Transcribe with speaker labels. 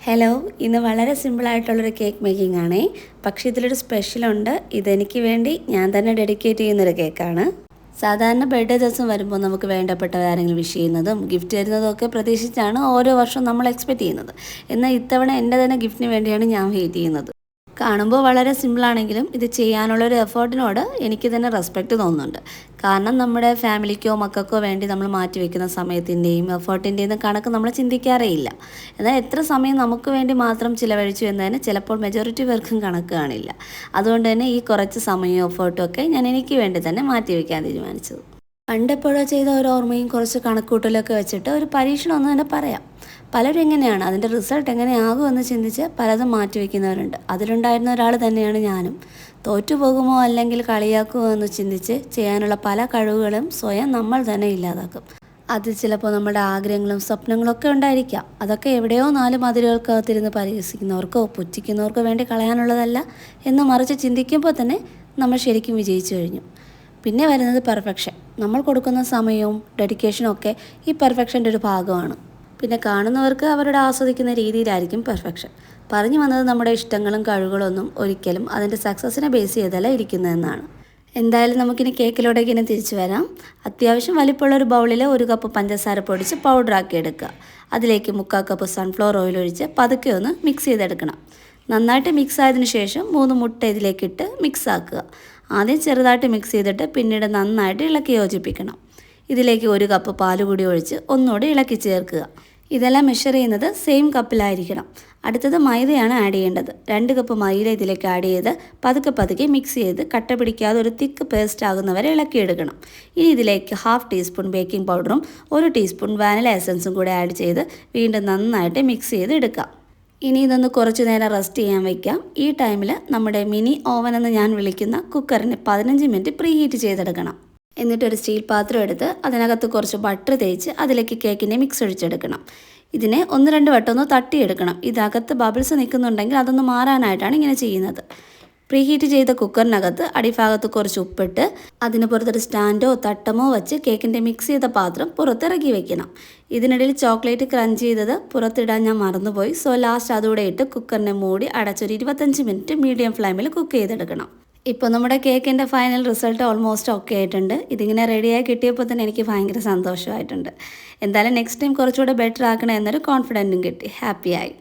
Speaker 1: Hello, ഇന്ന് വളരെ സിമ്പിളായിട്ടുള്ളൊരു കേക്ക് മേക്കിംഗ് ആണേ. പക്ഷേ ഇതിലൊരു സ്പെഷ്യലുണ്ട്. ഇതെനിക്ക് വേണ്ടി ഞാൻ തന്നെ ഡെഡിക്കേറ്റ് ചെയ്യുന്നൊരു കേക്കാണ്. സാധാരണ ബർത്ത്ഡേ ദിവസം വരുമ്പോൾ നമുക്ക് വേണ്ടപ്പെട്ടവരാരെങ്കിലും വിഷ് ചെയ്യുന്നതും ഗിഫ്റ്റ് തരുന്നതും ഒക്കെ പ്രതീക്ഷിച്ചാണ് ഓരോ വർഷവും നമ്മൾ എക്സ്പെക്റ്റ് ചെയ്യുന്നത്. എന്നാൽ ഇത്തവണ എൻ്റെ തന്നെ ഗിഫ്റ്റിന് വേണ്ടിയാണ് ഞാൻ വെയിറ്റ് ചെയ്യുന്നത്. കാണുമ്പോൾ വളരെ സിമ്പിളാണെങ്കിലും ഇത് ചെയ്യാനുള്ളൊരു എഫേർട്ടിനോട് എനിക്ക് തന്നെ റെസ്പെക്റ്റ് തോന്നുന്നുണ്ട്. കാരണം നമ്മുടെ ഫാമിലിക്കോ മക്കൾക്കോ വേണ്ടി നമ്മൾ മാറ്റി വയ്ക്കുന്ന സമയത്തിൻ്റെയും എഫേർട്ടിൻ്റെയും കണക്ക് നമ്മൾ ചിന്തിക്കാറേ ഇല്ല. എന്നാൽ എത്ര സമയം നമുക്ക് വേണ്ടി മാത്രം ചിലവഴിച്ചു എന്നതിന് ചിലപ്പോൾ മെജോറിറ്റി പേർക്കും കണക്ക് കാണില്ല. അതുകൊണ്ട് തന്നെ ഈ കുറച്ച് സമയവും എഫേർട്ടും ഒക്കെ ഞാൻ എനിക്ക് വേണ്ടി തന്നെ മാറ്റി വയ്ക്കാൻ തീരുമാനിച്ചത്. പണ്ടെപ്പോഴോ ചെയ്ത ഒരു ഓർമ്മയും കുറച്ച് കണക്കൂട്ടലൊക്കെ വെച്ചിട്ട് ഒരു പരീക്ഷണം എന്ന് തന്നെ പറയാം. പലരും എങ്ങനെയാണ് അതിൻ്റെ റിസൾട്ട് എങ്ങനെയാകുമെന്ന് ചിന്തിച്ച് പലതും മാറ്റിവെക്കുന്നവരുണ്ട്. അതിലുണ്ടായിരുന്ന ഒരാൾ തന്നെയാണ് ഞാനും. തോറ്റുപോകുമോ അല്ലെങ്കിൽ കളിയാക്കുമോ എന്ന് ചിന്തിച്ച് ചെയ്യാനുള്ള പല കഴിവുകളും സ്വയം നമ്മൾ തന്നെ ഇല്ലാതാക്കും. അതിൽ ചിലപ്പോൾ നമ്മുടെ ആഗ്രഹങ്ങളും സ്വപ്നങ്ങളൊക്കെ ഉണ്ടായിരിക്കാം. അതൊക്കെ എവിടെയോ 4 മതിലുകൾക്കകത്തിരുന്ന് പരിഹസിക്കുന്നവർക്കോ പുച്ഛിക്കുന്നവർക്കോ വേണ്ടി കളയാനുള്ളതല്ല എന്ന് മറിച്ച് ചിന്തിക്കുമ്പോൾ തന്നെ നമ്മൾ ശരിക്കും വിജയിച്ചു കഴിഞ്ഞു. പിന്നെ വരുന്നത് പെർഫെക്ഷൻ. നമ്മൾ കൊടുക്കുന്ന സമയവും ഡെഡിക്കേഷനും ഒക്കെ ഈ പെർഫെക്ഷൻ്റെ ഒരു ഭാഗമാണ്. പിന്നെ കാണുന്നവർക്ക് അവരുടെ ആസ്വദിക്കുന്ന രീതിയിലായിരിക്കും പെർഫെക്ഷൻ. പറഞ്ഞു വന്നത് നമ്മുടെ ഇഷ്ടങ്ങളും കഴിവുകളൊന്നും ഒരിക്കലും അതിൻ്റെ സക്സസ്സിനെ ബേസ് ചെയ്തല്ല ഇരിക്കുന്നതെന്നാണ്. എന്തായാലും നമുക്കിനി കേക്കിലോട്ടേക്ക് ഇനി തിരിച്ചു വരാം. അത്യാവശ്യം വലിപ്പമുള്ള ഒരു ബൗളിൽ 1 കപ്പ് പഞ്ചസാര പൊടിച്ച് പൗഡറാക്കി എടുക്കുക. അതിലേക്ക് 3/4 കപ്പ് സൺഫ്ലവർ ഓയിൽ ഒഴിച്ച് പതുക്കെ ഒന്ന് മിക്സ് ചെയ്തെടുക്കണം. നന്നായിട്ട് മിക്സ് ആയതിനു ശേഷം 3 മുട്ട ഇതിലേക്കിട്ട് മിക്സ് ആക്കുക. ആദ്യം ചെറുതായിട്ട് മിക്സ് ചെയ്തിട്ട് പിന്നീട് നന്നായിട്ട് ഇളക്കി യോജിപ്പിക്കണം. ഇതിലേക്ക് 1 കപ്പ് പാൽ കൂടി ഒഴിച്ച് ഒന്നുകൂടി ഇളക്കി ചേർക്കുക. ഇതെല്ലാം മെഷർ ചെയ്യുന്നത് സെയിം കപ്പിലായിരിക്കണം. അടുത്തത് മൈദയാണ് ആഡ് ചെയ്യേണ്ടത്. 2 കപ്പ് മൈദ ഇതിലേക്ക് ആഡ് ചെയ്ത് പതുക്കെ മിക്സ് ചെയ്ത് കട്ട പിടിക്കാതെ ഒരു തിക്ക് പേസ്റ്റ് ആകുന്നവരെ ഇളക്കിയെടുക്കണം. ഇനി ഇതിലേക്ക് 1/2 ടീസ്പൂൺ ബേക്കിംഗ് പൗഡറും 1 ടീസ്പൂൺ വാനില എസൻസും കൂടി ആഡ് ചെയ്ത് വീണ്ടും നന്നായിട്ട് മിക്സ് ചെയ്ത് എടുക്കാം. ഇനി ഇതൊന്ന് കുറച്ച് നേരം റെസ്റ്റ് ചെയ്യാൻ വയ്ക്കാം. ഈ ടൈമിൽ നമ്മുടെ മിനി ഓവൻ എന്ന് ഞാൻ വിളിക്കുന്ന കുക്കറിന് 15 മിനിറ്റ് പ്രീ ഹീറ്റ് ചെയ്തെടുക്കണം. എന്നിട്ടൊരു സ്റ്റീൽ പാത്രം എടുത്ത് അതിനകത്ത് കുറച്ച് ബട്ടർ തേച്ച് അതിലേക്ക് കേക്കിൻ്റെ മിക്സ് ഒഴിച്ചെടുക്കണം. ഇതിനെ 1-2 വട്ടം ഒന്ന് തട്ടിയെടുക്കണം. ഇതിനകത്ത് ബബിൾസ് നിൽക്കുന്നുണ്ടെങ്കിൽ അതൊന്ന് മാറാനായിട്ടാണ് ഇങ്ങനെ ചെയ്യുന്നത്. പ്രീ ഹീറ്റ് ചെയ്ത കുക്കറിനകത്ത് അടിഭാഗത്ത് കുറച്ച് ഉപ്പിട്ട് അതിന് പുറത്തൊരു സ്റ്റാൻഡോ തട്ടമോ വെച്ച് കേക്കിൻ്റെ മിക്സ് ചെയ്ത പാത്രം പുറത്തിറക്കി വെക്കണം. ഇതിനിടയിൽ ചോക്ലേറ്റ് ക്രഞ്ച് ചെയ്തത് പുറത്തിടാൻ ഞാൻ മറന്നുപോയി. സോ ലാസ്റ്റ് അതുകൂടെ ഇട്ട് കുക്കറിനെ മൂടി അടച്ചൊരു 25 മിനിറ്റ് മീഡിയം ഫ്ലെയിമിൽ കുക്ക് ചെയ്തെടുക്കണം. ഇപ്പോൾ നമ്മുടെ കേക്കിൻ്റെ ഫൈനൽ റിസൾട്ട് ഓൾമോസ്റ്റ് ഓക്കെ ആയിട്ടുണ്ട്. ഇതിങ്ങനെ റെഡിയായി കിട്ടിയപ്പോൾ തന്നെ എനിക്ക് ഭയങ്കര സന്തോഷമായിട്ടുണ്ട്. എന്തായാലും നെക്സ്റ്റ് ടൈം കുറച്ചുകൂടെ ബെറ്റർ ആക്കണം എന്നൊരു കോൺഫിഡൻറ്റും കിട്ടി. ഹാപ്പിയായി.